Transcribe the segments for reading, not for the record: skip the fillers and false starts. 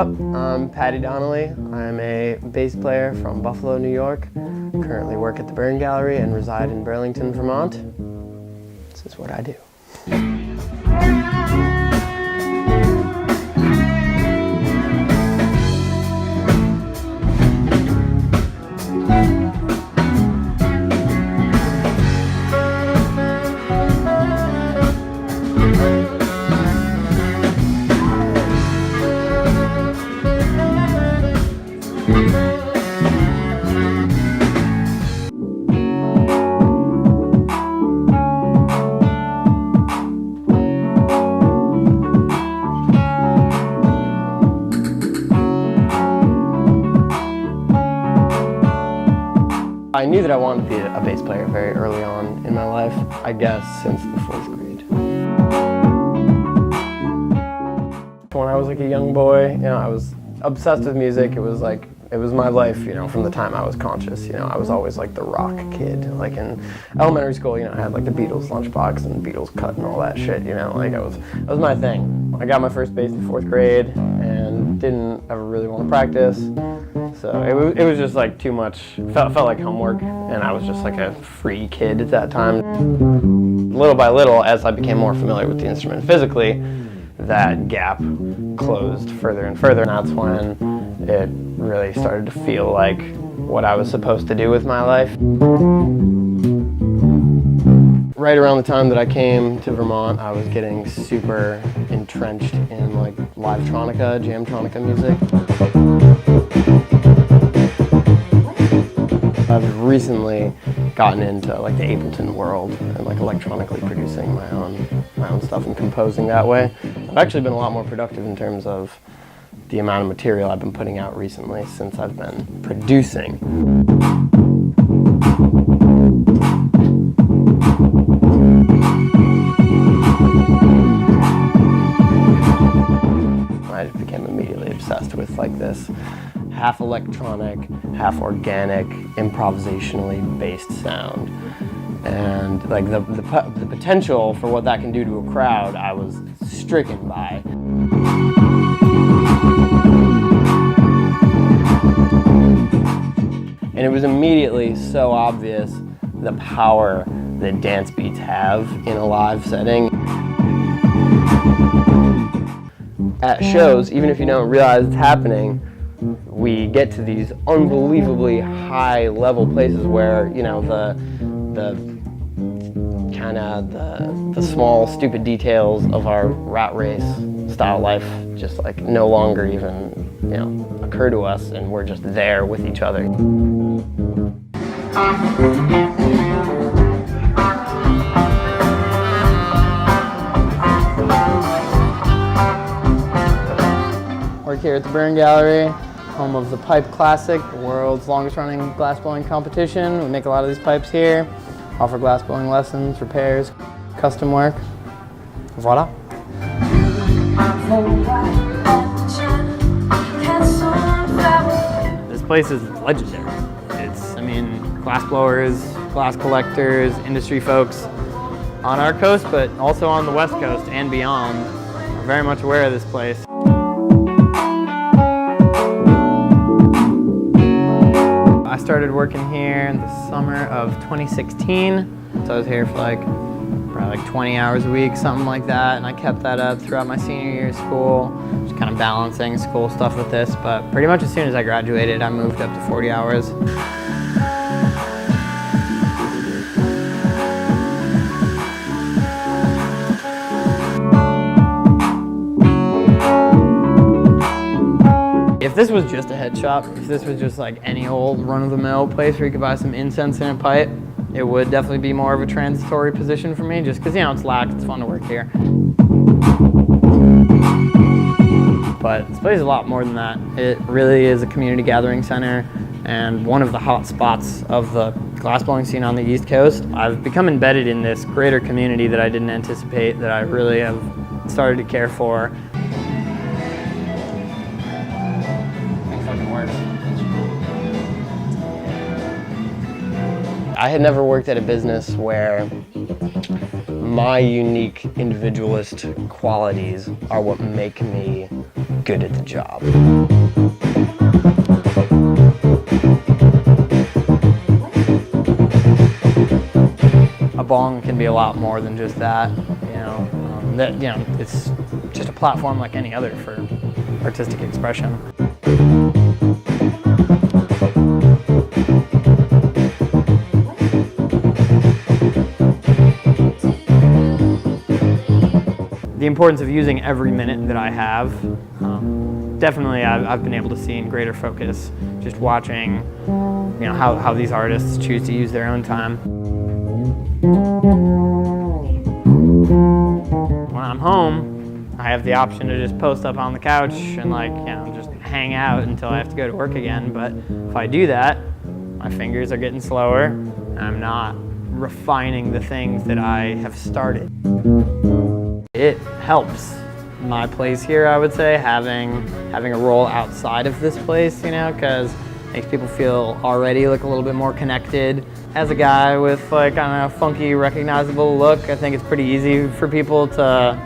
up? I'm Paddy Donnelly. I'm a bass player from Buffalo, New York. Currently work at the Bern Gallery and reside in Burlington, Vermont. This is what I do. I knew that I wanted to be a bass player very early on in my life, I guess since the 4th grade. When I was like a young boy, I was obsessed with music. It was my life, from the time I was conscious. I was always like the rock kid. Like in elementary school, I had like the Beatles lunchbox and Beatles cut and all that shit, like that was my thing. I got my first bass in 4th grade and didn't ever really want to practice. So it was just like too much, felt like homework, and I was just like a free kid at that time. Little by little, as I became more familiar with the instrument physically, that gap closed further and further, and that's when it really started to feel like what I was supposed to do with my life. Right around the time that I came to Vermont, I was getting super entrenched in like live-tronica, jam-tronica music. I've recently gotten into like the Ableton world and like electronically producing my own stuff and composing that way. I've actually been a lot more productive in terms of the amount of material I've been putting out recently since I've been producing. I became immediately obsessed with like this half electronic, half organic, improvisationally based sound. And like the potential for what that can do to a crowd, I was stricken by. And it was immediately so obvious the power that dance beats have in a live setting. At shows, even if you don't realize it's happening, we get to these unbelievably high level places where, the small stupid details of our rat race style life just like no longer even, occur to us, and we're just there with each other. Work here at the Bern Gallery, home of the Pipe Classic, the world's longest running glassblowing competition. We make a lot of these pipes here, offer glassblowing lessons, repairs, custom work. Voila. This place is legendary. Glassblowers, glass collectors, industry folks on our coast, but also on the West Coast and beyond, are very much aware of this place. I started working here in the summer of 2016, so I was here for probably 20 hours a week, something like that, and I kept that up throughout my senior year of school, just kind of balancing school stuff with this, but pretty much as soon as I graduated, I moved up to 40 hours. If this was just a head shop, if this was just like any old run-of-the-mill place where you could buy some incense and a pipe, it would definitely be more of a transitory position for me, just because, it's lax, it's fun to work here. But this place is a lot more than that. It really is a community gathering center and one of the hot spots of the glassblowing scene on the East Coast. I've become embedded in this greater community that I didn't anticipate, that I really have started to care for. I had never worked at a business where my unique individualist qualities are what make me good at the job. A bong can be a lot more than just that, it's just a platform like any other for artistic expression. The importance of using every minute that I have, definitely I've been able to see in greater focus, just watching how these artists choose to use their own time. When I'm home, I have the option to just post up on the couch and just hang out until I have to go to work again. But if I do that, my fingers are getting slower and I'm not refining the things that I have started. It helps my place here, I would say, having a role outside of this place, because it makes people feel already a little bit more connected. As a guy with a funky, recognizable look, I think it's pretty easy for people to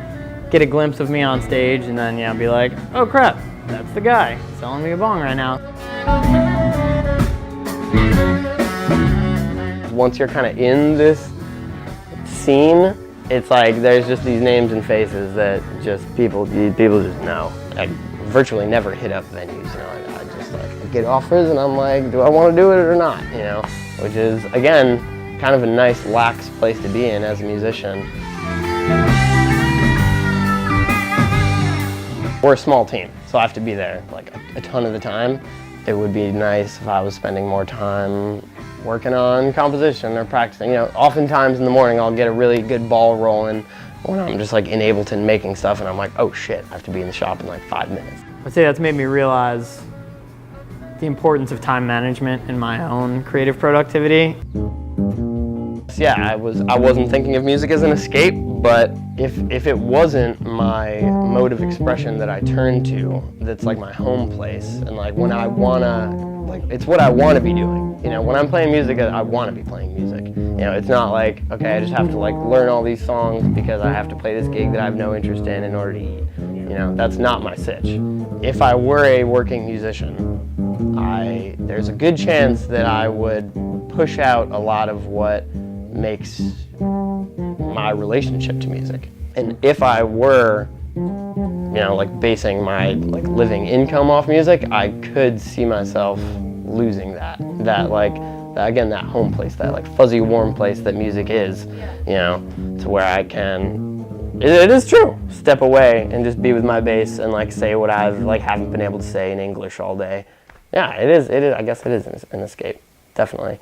get a glimpse of me on stage and then be like, oh crap, that's the guy selling me a bong right now. Once you're kind of in this scene, it's like there's just these names and faces that just people just know. I virtually never hit up venues, I just get offers and I'm like, do I want to do it or not, which is, again, kind of a nice, lax place to be in as a musician. We're a small team, so I have to be there a ton of the time. It would be nice if I was spending more time working on composition or practicing. Oftentimes in the morning I'll get a really good ball rolling when I'm just in Ableton making stuff and I'm like, oh shit, I have to be in the shop in 5 minutes. I'd say that's made me realize the importance of time management in my own creative productivity. Yeah, I wasn't thinking of music as an escape, but if it wasn't my mode of expression that I turn to, that's my home place, and when I wanna, it's what I want to be doing. When I'm playing music, I want to be playing music. It's not okay, I just have to learn all these songs because I have to play this gig that I have no interest in order to eat. That's not my sitch. If I were a working musician, there's a good chance that I would push out a lot of what makes my relationship to music. And if I were, basing my living income off music, I could see myself losing that again, that home place, that fuzzy warm place that music is, to where I can, it is true, step away and just be with my bass and say what I haven't been able to say in English all day. Yeah, it is, I guess it is an escape, definitely.